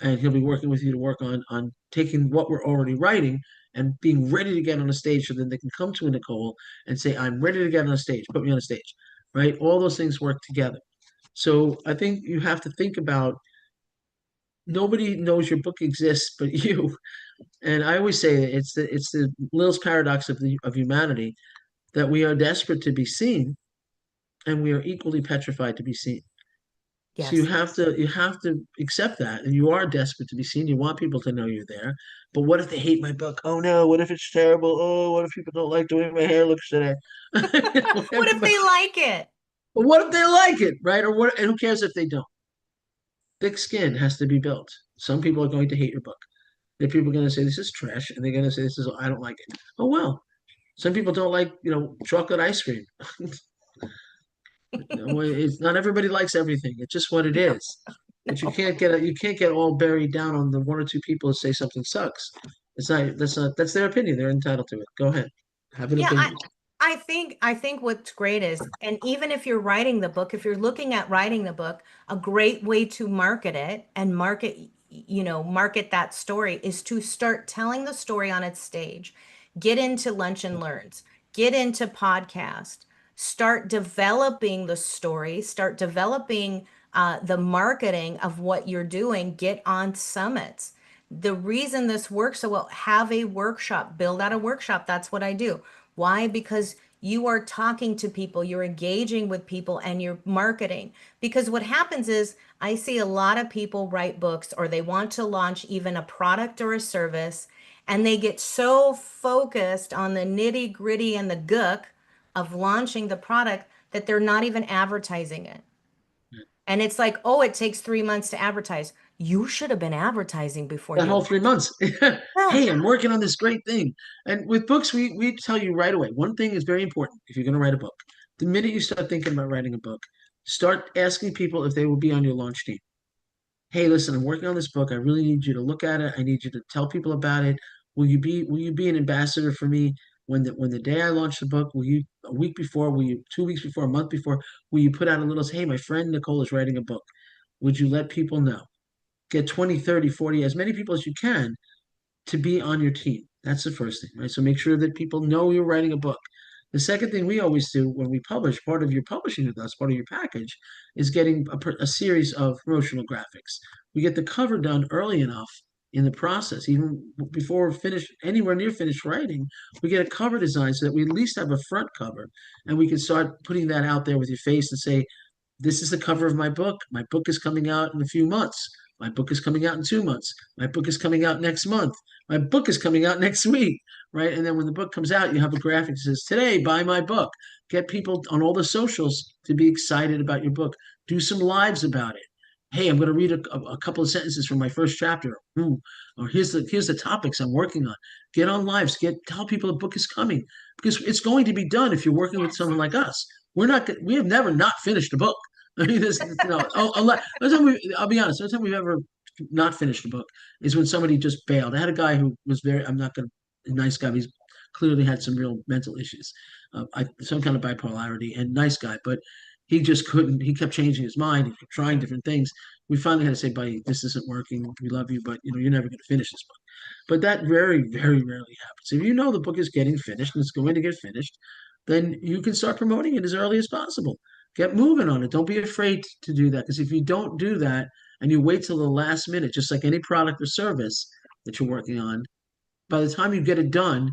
and he'll be working with you to work on taking what we're already writing and being ready to get on a stage so then they can come to a Nicole and say, "I'm ready to get on a stage, put me on a stage," right? All those things work together. So I think you have to think about nobody knows your book exists but you. And I always say it's the Lil's paradox of humanity, that we are desperate to be seen and we are equally petrified to be seen. So Yes. you have to accept that, and you are desperate to be seen. You want people to know you're there. But what if they hate my book? Oh no, what if it's terrible? Oh, what if people don't like the way my hair looks today? What if they like it? But what if they like it, right? Or what? And who cares if they don't? Thick skin has to be built. Some people are going to hate your book. There are people going to say this is trash, and they're going to say this is I don't like it. Oh well. Some people don't like chocolate ice cream. It's not everybody likes everything. It's just what it is. But you can't get all buried down on the one or two people who say something sucks. That's their opinion. They're entitled to it. Go ahead. Have an Yeah, opinion. I think what's great is, and even if you're writing the book, if you're looking at writing the book, a great way to market it and market that story is to start telling the story on its stage. Get into lunch and learns, get into podcast, start developing the story, start developing the marketing of what you're doing, get on summits. The reason this works so well, have a workshop, build out a workshop. That's what I do. Why? Because you are talking to people, you're engaging with people, and you're marketing. Because what happens is, I see a lot of people write books or they want to launch even a product or a service, and they get so focused on the nitty gritty and the gook of launching the product that they're not even advertising it. And it's like, oh, it takes 3 months to advertise. You should have been advertising before That you whole 3 months. launched. Hey, I'm working on this great thing. And with books, we tell you right away. One thing is very important if you're going to write a book. The minute you start thinking about writing a book, start asking people if they will be on your launch team. Hey, listen, I'm working on this book. I really need you to look at it. I need you to tell people about it. Will you be an ambassador for me when the day I launch the book? Will you a week before? Will you 2 weeks before? A month before? Will you put out a little say, hey, my friend Nicole is writing a book. Would you let people know? Get 20, 30, 40, as many people as you can to be on your team. That's the first thing, right? So make sure that people know you're writing a book. The second thing we always do when we publish, part of your publishing with us, part of your package, is getting a series of promotional graphics. We get the cover done early enough in the process, even before we're finished, anywhere near finished writing, we get a cover design so that we at least have a front cover, and we can start putting that out there with your face and say, this is the cover of my book. My book is coming out in a few months. My book is coming out in 2 months. My book is coming out next month. My book is coming out next week, right? And then when the book comes out, you have a graphic that says, today, buy my book. Get people on all the socials to be excited about your book. Do some lives about it. Hey, I'm going to read a couple of sentences from my first chapter. Ooh, or here's the topics I'm working on. Get on lives. Tell people the book is coming, because it's going to be done if you're working with someone like us. We have never not finished a book. I mean, I'll be honest. The only time we've ever not finished a book is when somebody just bailed. I had a guy who was I'm not going to, a nice guy, but he's clearly had some real mental issues, some kind of bipolarity, and nice guy, but he just couldn't, he kept changing his mind. He kept trying different things. We finally had to say, buddy, this isn't working. We love you, but you're never going to finish this book. But that very, very rarely happens. If you know the book is getting finished and it's going to get finished, then you can start promoting it as early as possible. Get moving on it. Don't be afraid to do that, because if you don't do that and you wait till the last minute, just like any product or service that you're working on, by the time you get it done,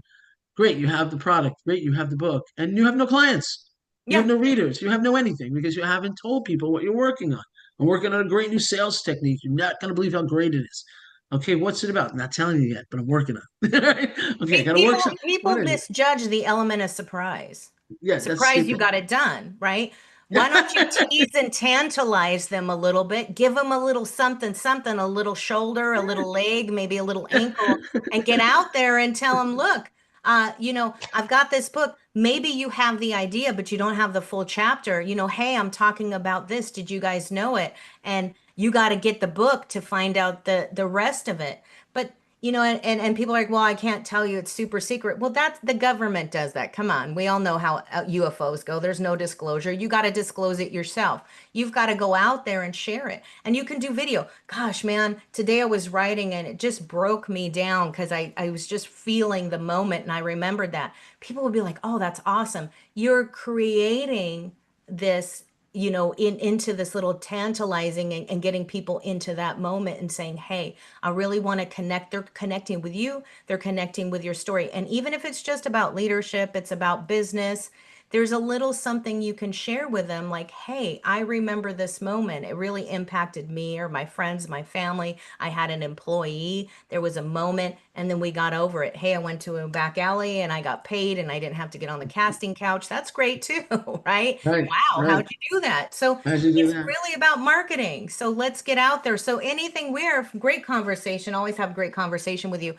great, you have the product, great, you have the book, and you have no clients, you have Yeah. no readers, you have no anything, because you haven't told people what you're working on. I'm working on a great new sales technique. You're not going to believe how great it is. Okay, what's it about? I'm not telling you yet, but I'm working on it. Okay, I got to work. What People is it? misjudge the element of surprise. Yeah, that's Surprise, you stupid. got it done, right? Why don't you tease and tantalize them a little bit? Give them a little something, something, a little shoulder, a little leg, maybe a little ankle, and get out there and tell them, look, I've got this book. Maybe you have the idea, but you don't have the full chapter. Hey, I'm talking about this. Did you guys know it? And you got to get the book to find out the rest of it. But and people are like, well, I can't tell you, it's super secret. Well, that's the government does that. Come on. We all know how UFOs go. There's no disclosure. You got to disclose it yourself. You've got to go out there and share it. And you can do video. Gosh, man, today I was writing and it just broke me down because I was just feeling the moment and I remembered that. People would be like, oh, that's awesome. You're creating this into this little tantalizing and getting people into that moment and saying, hey, I really want to connect. They're connecting with you, they're connecting with your story. And even if it's just about leadership, it's about business, there's a little something you can share with them like, hey, I remember this moment. It really impacted me or my friends, my family. I had an employee. There was a moment and then we got over it. Hey, I went to a back alley and I got paid and I didn't have to get on the casting couch. That's great too, right? Right, Wow, right. how'd you do that? So How'd you do it's that? really about marketing. So let's get out there. So anything, we're great conversation. Always have great conversation with you.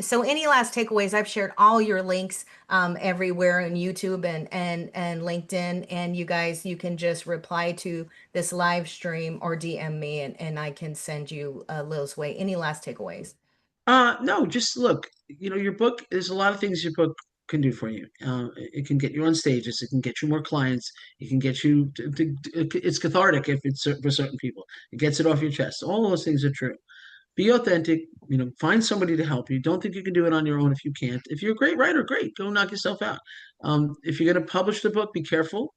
So any last takeaways? I've shared all your links everywhere on YouTube and LinkedIn. And you guys, you can just reply to this live stream or DM me and I can send you Lil's way. Any last takeaways? No, just look, your book, there's a lot of things your book can do for you. It can get you on stages, it can get you more clients, it can get you it's cathartic if it's for certain people. It gets it off your chest. All those things are true. Be authentic, find somebody to help you. Don't think you can do it on your own if you can't. If you're a great writer, great, go knock yourself out. If you're going to publish the book, be careful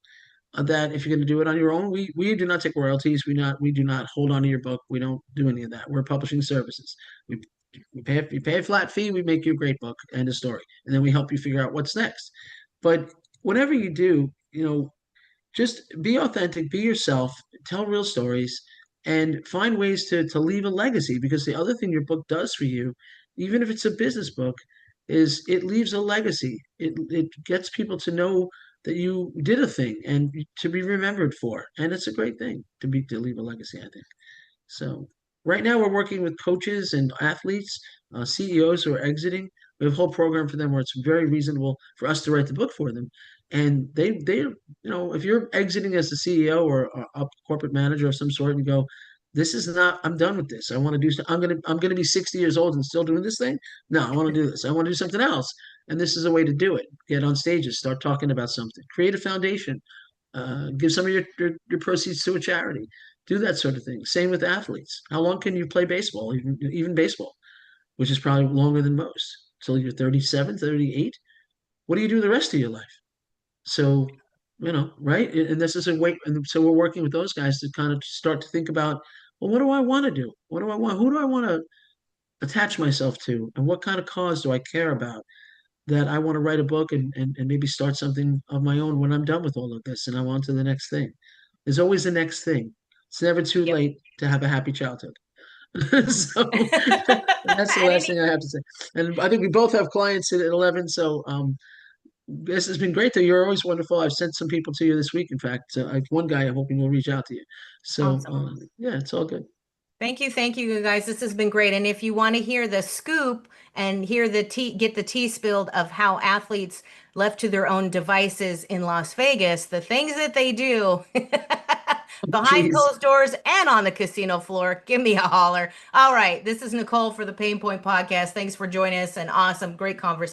that if you're going to do it on your own, we do not take royalties. We do not hold on to your book. We don't do any of that. We're publishing services. We you pay a flat fee. We make you a great book and a story, and then we help you figure out what's next. But whatever you do, just be authentic, be yourself, tell real stories, and find ways to leave a legacy. Because the other thing your book does for you, even if it's a business book, is it leaves a legacy. It gets people to know that you did a thing and to be remembered for. And it's a great thing to leave a legacy, I think. So right now we're working with coaches and athletes, CEOs who are exiting. We have a whole program for them where it's very reasonable for us to write the book for them. And if you're exiting as a CEO or a corporate manager of some sort and go, this is not, I'm done with this. I want to do, I'm going to be 60 years old and still doing this thing. No, I want to do this. I want to do something else. And this is a way to do it. Get on stages, start talking about something, create a foundation, give some of your proceeds to a charity, do that sort of thing. Same with athletes. How long can you play baseball, even baseball, which is probably longer than most, till you're 37, 38? What do you do the rest of your life? So, right? And this is a way, and so we're working with those guys to kind of start to think about, well, what do I want to do? What do I want? Who do I want to attach myself to? And what kind of cause do I care about that I want to write a book and maybe start something of my own when I'm done with all of this and I'm on to the next thing. There's always the next thing. It's never too Yep. late to have a happy childhood. So that's the I last didn't thing I have to say. And I think we both have clients at 11. So this has been great though. You're always wonderful. I've sent some people to you this week. In fact, one guy I'm hoping will reach out to you. So Awesome. yeah, it's all good. Thank you, you guys. This has been great. And if you want to hear the scoop and hear the tea, get the tea spilled of how athletes left to their own devices in Las Vegas, the things that they do behind Jeez. closed doors and on the casino floor, give me a holler. All right, this is Nicole for the Pain Point Podcast. Thanks for joining us. An awesome, great conversation.